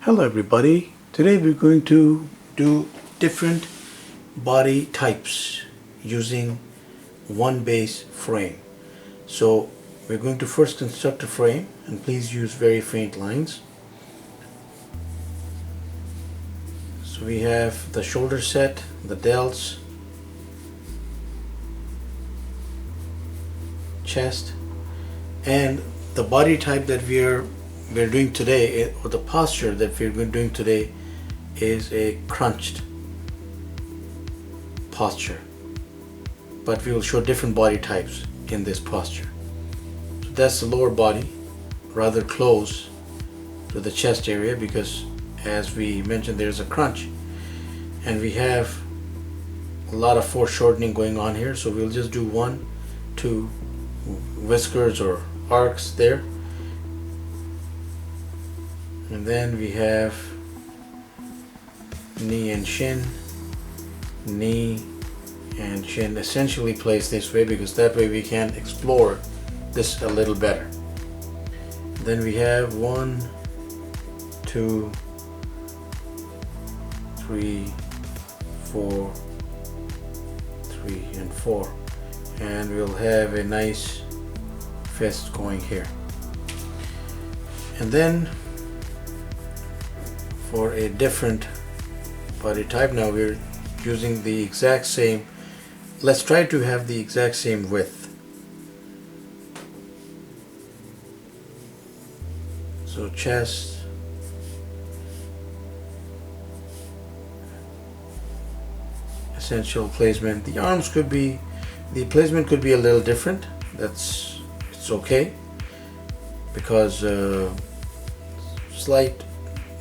Hello everybody. Today we're going to do different body types using one base frame. So we're going to first construct a frame, and please use very faint lines. So we have the shoulder set, the delts, chest, and the body type that we're doing today, or the posture that we're doing today, is a crunched posture, but we will show different body types in this posture. So that's the lower body, rather close to the chest area, because as we mentioned, there's a crunch and we have a lot of foreshortening going on here. So we'll just do 1, 2 whiskers or arcs there. And then we have knee and shin, knee and shin, essentially placed this way because that way we can explore this a little better. Then we have 1, 2, 3, 4, 3 and 4, and we'll have a nice fist going here. And then for a different body type, now we're using the exact same, let's try to have the exact same width. So chest, essential placement. The arms could be, the placement could be a little different. It's okay, because slight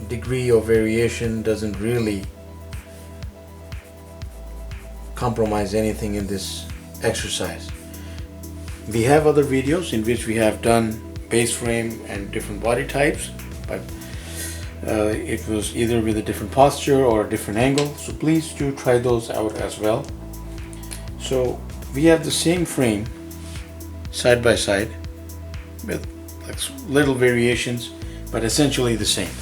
degree of variation doesn't really compromise anything in this exercise. We have other videos in which we have done base frame and different body types, but it was either with a different posture or a different angle, so please do try those out as well. So we have the same frame side by side with like little variations, but essentially the same.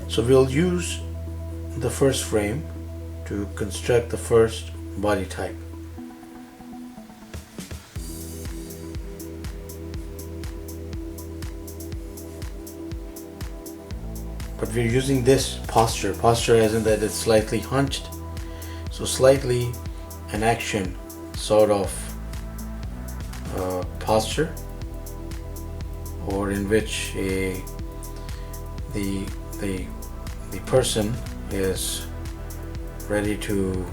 So we'll use the first frame to construct the first body type. But we're using this posture as in that it's slightly hunched, so slightly an action sort of posture, or in which the person is ready to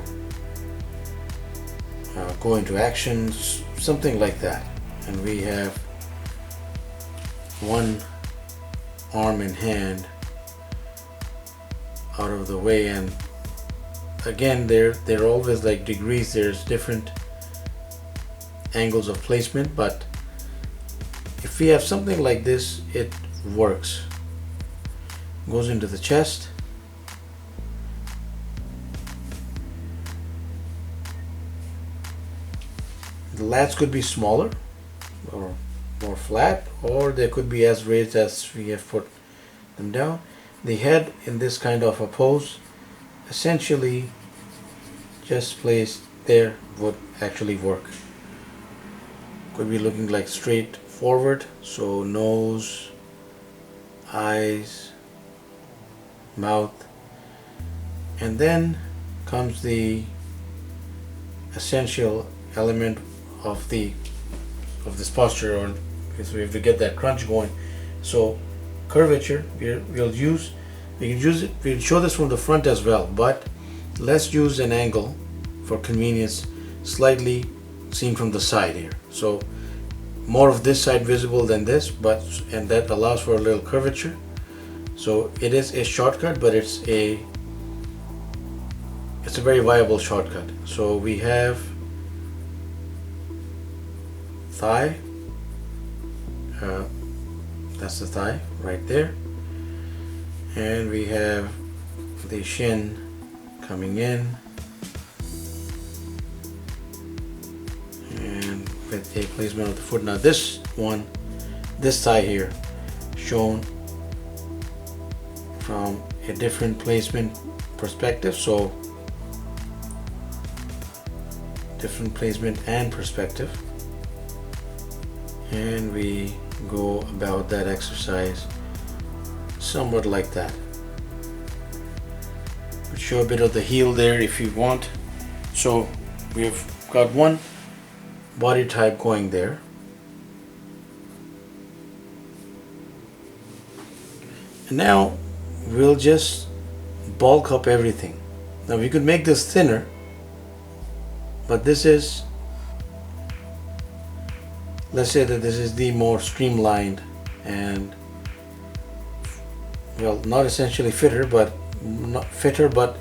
go into action, something like that. And we have one arm and hand out of the way, and again they're always like degrees, there's different angles of placement, but if we have something like this, it works. Goes into the chest, the lats could be smaller or more flat, or they could be as raised as we have put them down. The head in this kind of a pose, essentially just placed there, would actually work. Could be looking like straight forward, so nose, eyes, mouth, and then comes the essential element of this posture, or because we have to get that crunch going. So curvature, we'll show this from the front as well, but let's use an angle for convenience, slightly seen from the side here. So more of this side visible than this, and that allows for a little curvature. So it is a shortcut, but it's a very viable shortcut. So we have thigh, that's the thigh right there, and we have the shin coming in, and with a placement of the foot. Now this thigh here shown from a different placement perspective. So different placement and perspective, and we go about that exercise somewhat like that. We'll show a bit of the heel there if you want. So we've got one body type going there. And now we'll just bulk up everything. Now we could make this thinner, but this is, let's say that this is the more streamlined and, well, not essentially fitter, but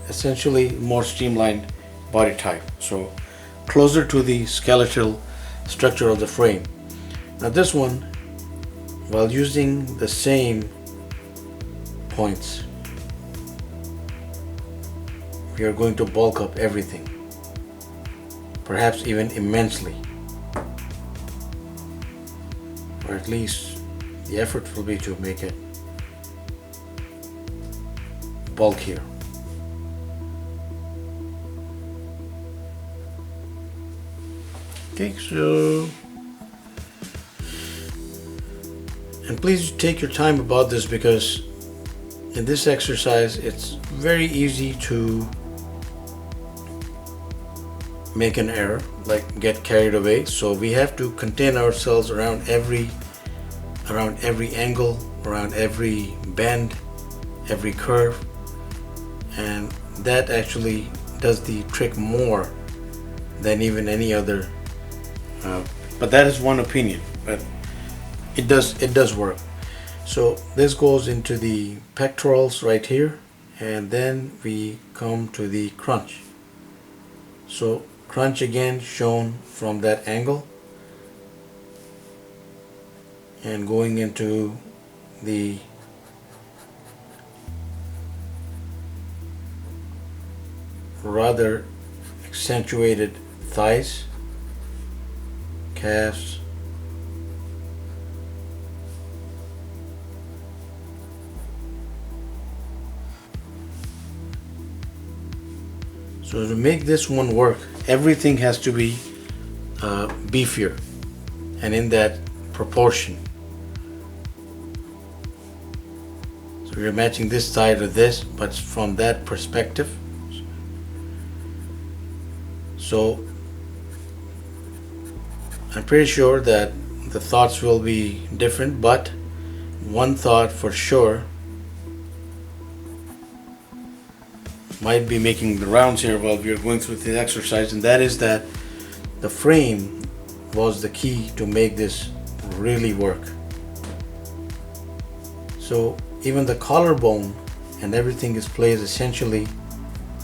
essentially more streamlined body type. So closer to the skeletal structure of the frame. Now this one, while using the same points, we are going to bulk up everything, perhaps even immensely, or at least the effort will be to make it bulkier. Okay, so, and please take your time about this, because in this exercise it's very easy to make an error, like get carried away. So we have to contain ourselves around every angle, around every bend, every curve, and that actually does the trick more than even any other. But that is one opinion, but it does work. So this goes into the pectorals right here, and then we come to the crunch. So crunch again shown from that angle, and going into the rather accentuated thighs, calves, so to make this one work, everything has to be beefier and in that proportion. So we're matching this side of this, but from that perspective. So I'm pretty sure that the thoughts will be different, but one thought for sure might be making the rounds here while we are going through the exercise, and that is that the frame was the key to make this really work. So even the collarbone and everything is placed essentially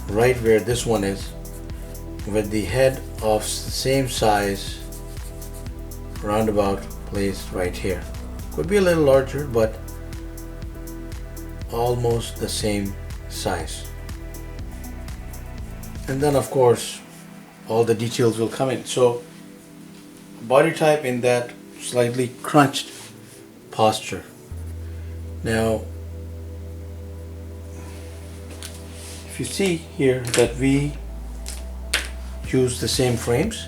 right where this one is, with the head of the same size roundabout placed right here. Could be a little larger, but almost the same size. And then of course all the details will come in. So body type in that slightly crunched posture. Now if you see here that we use the same frames,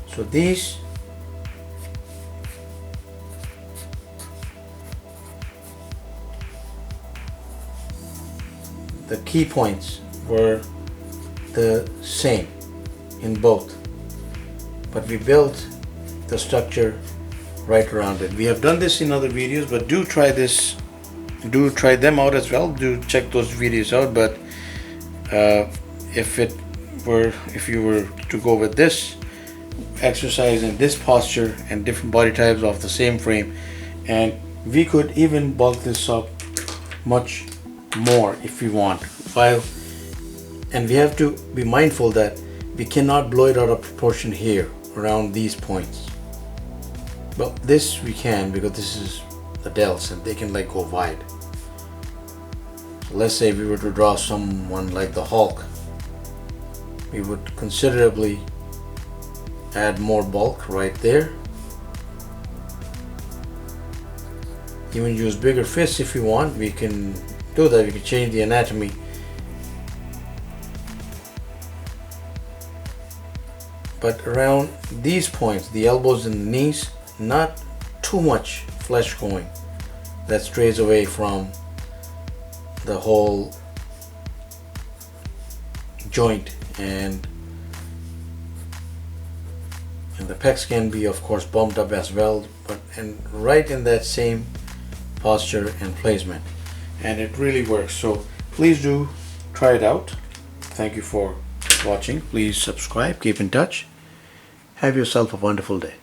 so these the key points were the same in both, but we built the structure right around it. We have done this in other videos, but do try them out as well. Do check those videos out. But if you were to go with this exercise and this posture and different body types of the same frame, and we could even bulk this up much more if we want, and we have to be mindful that we cannot blow it out of proportion here around these points. But this we can, because this is the delts and they can like go wide. So let's say we were to draw someone like the Hulk, we would considerably add more bulk right there, even use bigger fists if you want. We can do that. We can change the anatomy. But around these points, the elbows and the knees, not too much flesh going. That strays away from the whole joint, and the pecs can be of course bumped up as well, but and right in that same posture and placement, and it really works. So please do try it out. Thank you for watching. Please subscribe, keep in touch. Have yourself a wonderful day.